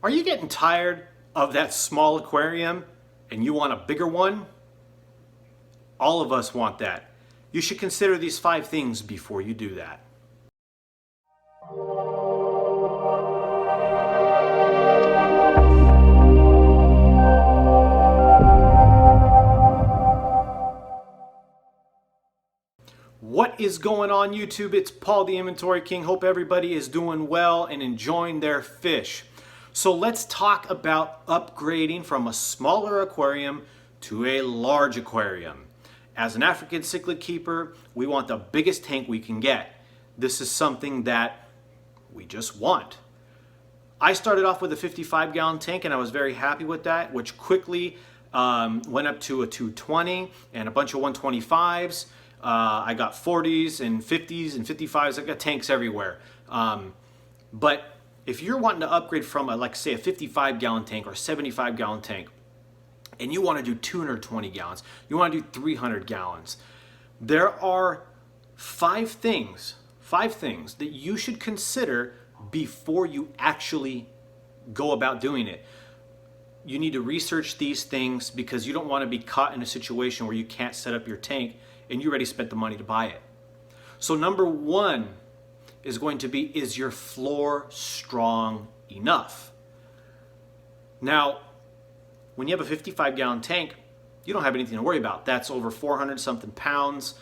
Are you getting tired of that small aquarium and you want a bigger one? All of us want that. You should consider these 5 things before you do that. What is going on YouTube? It's Paul the Inventory King. Hope everybody is doing well and enjoying their fish. So let's talk about upgrading from a smaller aquarium to a large aquarium. As an African cichlid keeper, we want the biggest tank we can get. This is something that we just want. I started off with a 55-gallon tank and I was very happy with that, which quickly went up to a 220 and a bunch of 125s. I got 40s and 50s and 55s. I got tanks everywhere. But if you're wanting to upgrade from like say a 55-gallon tank or a 75-gallon tank, and you want to do 220 gallons, you want to do 300 gallons, there are 5 things that you should consider before you actually go about doing it. You need to research these things because you don't want to be caught in a situation where you can't set up your tank and you already spent the money to buy it. So number 1 is going to be, is your floor strong enough? Now, when you have a 55-gallon tank, you don't have anything to worry about. That's over 400 something pounds.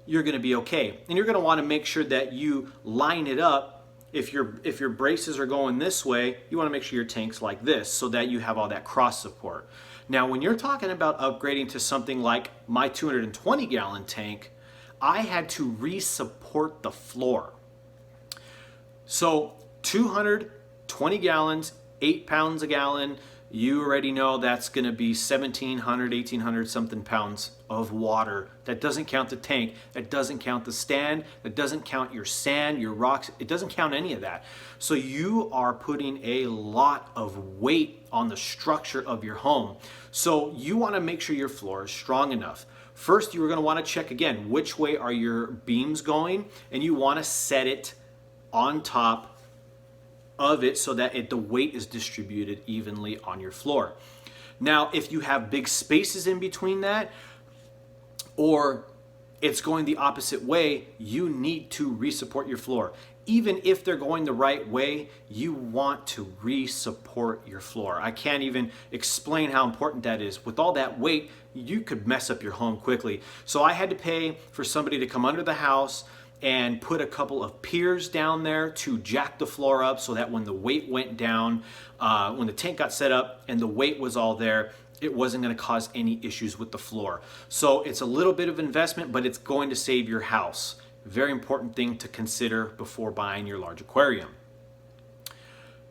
You're going to be okay. And you're going to want to make sure that you line it up. If your braces are going this way, you want to make sure your tank's like this so that you have all that cross support. Now, when you're talking about upgrading to something like my 220-gallon tank, I had to re-support the floor. So 220 gallons, 8 pounds a gallon, you already know that's going to be 1,700, 1,800 something pounds of water. That doesn't count the tank. That doesn't count the stand. That doesn't count your sand, your rocks. It doesn't count any of that. So you are putting a lot of weight on the structure of your home. So you want to make sure your floor is strong enough. First, you're going to want to check again, which way are your beams going? And you want to set it on top of it so that the weight is distributed evenly on your floor. Now, if you have big spaces in between that, or it's going the opposite way, you need to re-support your floor. Even if they're going the right way, you want to re-support your floor. I can't even explain how important that is. With all that weight, you could mess up your home quickly. So I had to pay for somebody to come under the house and put a couple of piers down there to jack the floor up so that when the weight went down, when the tank got set up and the weight was all there, it wasn't going to cause any issues with the floor. So it's a little bit of investment, but it's going to save your house. Very important thing to consider before buying your large aquarium.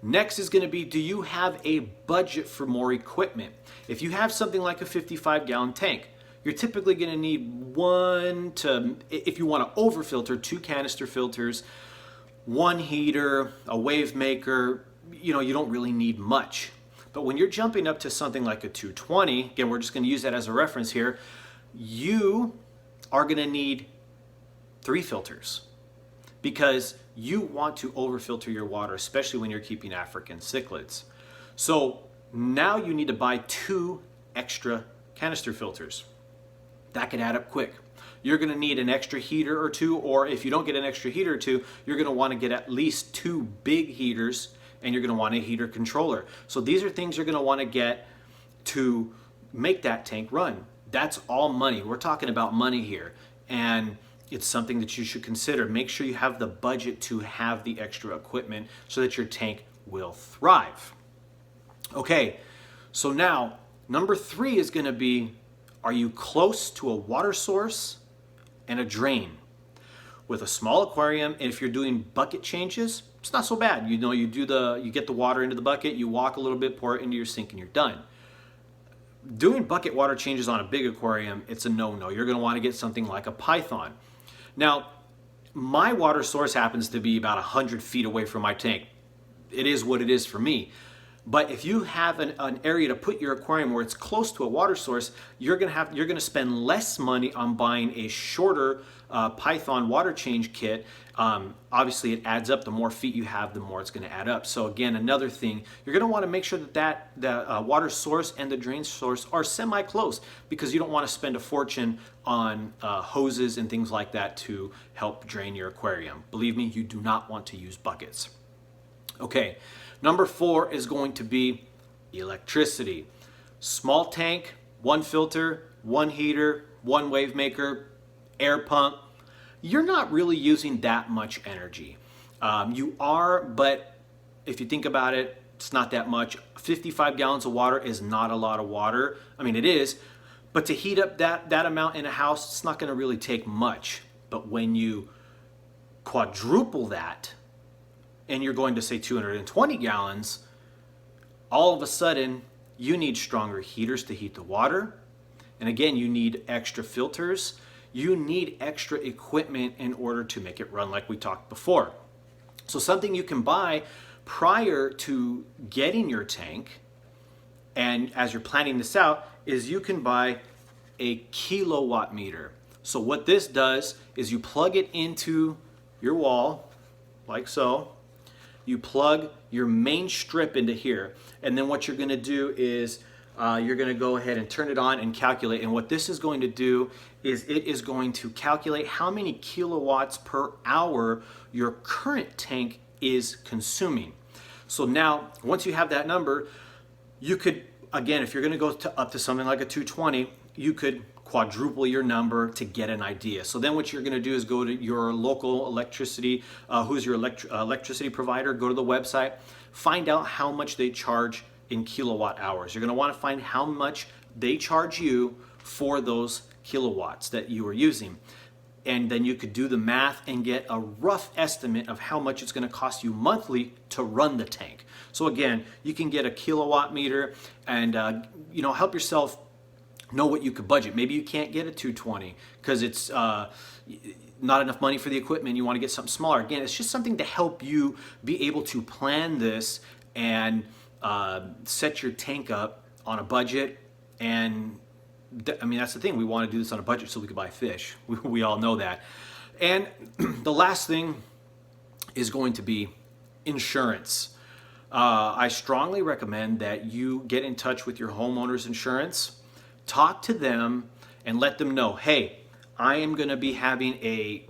Next is going to be, do you have a budget for more equipment? If you have something like a 55-gallon tank, you're typically going to need if you want to overfilter, 2 canister filters, 1 heater, a wave maker. You don't really need much. But when you're jumping up to something like a 220, again, we're just going to use that as a reference here, you are going to need 3 filters because you want to overfilter your water, especially when you're keeping African cichlids. So now you need to buy 2 extra canister filters. That could add up quick. You're going to need an extra heater or 2, or if you don't get an extra heater or 2, you're going to want to get at least 2 big heaters, and you're going to want a heater controller. So these are things you're going to want to get to make that tank run. That's all money. We're talking about money here, and it's something that you should consider. Make sure you have the budget to have the extra equipment so that your tank will thrive. Okay, so now number 3 is going to be, are you close to a water source and a drain? With a small aquarium, and if you're doing bucket changes, it's not so bad. You get the water into the bucket, you walk a little bit, pour it into your sink, and you're done. Doing bucket water changes on a big aquarium, it's a no-no. You're going to want to get something like a Python. Now, my water source happens to be about 100 feet away from my tank. It is what it is for me. But if you have an area to put your aquarium where it's close to a water source, you're gonna spend less money on buying a shorter Python water change kit. Obviously, it adds up. The more feet you have, the more it's going to add up. So again, another thing, you're going to want to make sure that the water source and the drain source are semi-close, because you don't want to spend a fortune on hoses and things like that to help drain your aquarium. Believe me, you do not want to use buckets. Okay, number 4 is going to be electricity. Small tank, 1 filter, 1 heater, 1 wave maker, air pump. You're not really using that much energy. You are, but if you think about it, it's not that much. 55 gallons of water is not a lot of water. I mean, it is, but to heat up that amount in a house, it's not going to really take much. But when you quadruple that, and you're going to say 220 gallons, all of a sudden, you need stronger heaters to heat the water. And again, you need extra filters. You need extra equipment in order to make it run, like we talked before. So something you can buy prior to getting your tank, and as you're planning this out, is you can buy a kilowatt meter. So what this does is you plug it into your wall, like so. You plug your main strip into here, and then what you're going to do is you're going to go ahead and turn it on and calculate. And what this is going to do is it is going to calculate how many kilowatts per hour your current tank is consuming. So now, once you have that number, you could, again, if you're going to go up to something like a 220, you could quadruple your number to get an idea. So then what you're going to do is go to your local electricity, who's your electricity provider, go to the website, find out how much they charge in kilowatt hours. You're going to want to find how much they charge you for those kilowatts that you are using. And then you could do the math and get a rough estimate of how much it's going to cost you monthly to run the tank. So again, you can get a kilowatt meter and help yourself know what you could budget. Maybe you can't get a 220 because it's not enough money for the equipment. You want to get something smaller. Again, it's just something to help you be able to plan this and set your tank up on a budget. And I mean, that's the thing. We want to do this on a budget so we can buy fish. We all know that. And the last thing is going to be insurance. I strongly recommend that you get in touch with your homeowner's insurance. Talk to them and let them know, hey, I am going to be having a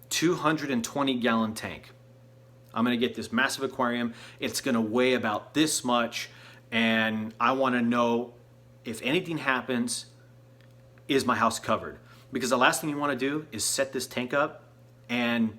220 gallon tank. I'm going to get this massive aquarium. It's going to weigh about this much. And I want to know if anything happens, is my house covered? Because the last thing you want to do is set this tank up and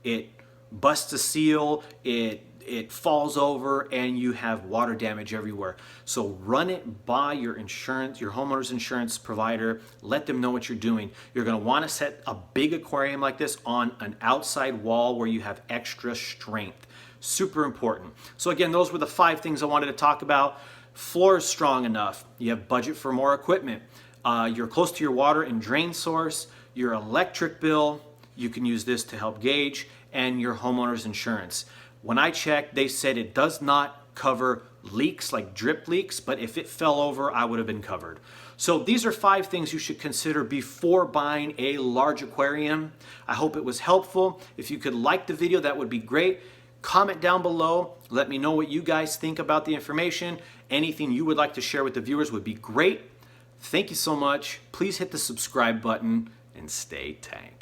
it busts a seal, it falls over, and you have water damage everywhere. So run it by your insurance, your homeowner's insurance provider. Let them know what you're doing. You're going to want to set a big aquarium like this on an outside wall where you have extra strength. Super important. So again, those were the 5 things I wanted to talk about. Floor is strong enough. You have budget for more equipment. You're close to your water and drain source. Your electric bill, you can use this to help gauge, and your homeowner's insurance. When I checked, they said it does not cover leaks like drip leaks, but if it fell over, I would have been covered. So these are 5 things you should consider before buying a large aquarium. I hope it was helpful. If you could like the video, that would be great. Comment down below. Let me know what you guys think about the information. Anything you would like to share with the viewers would be great. Thank you so much. Please hit the subscribe button and stay tanked.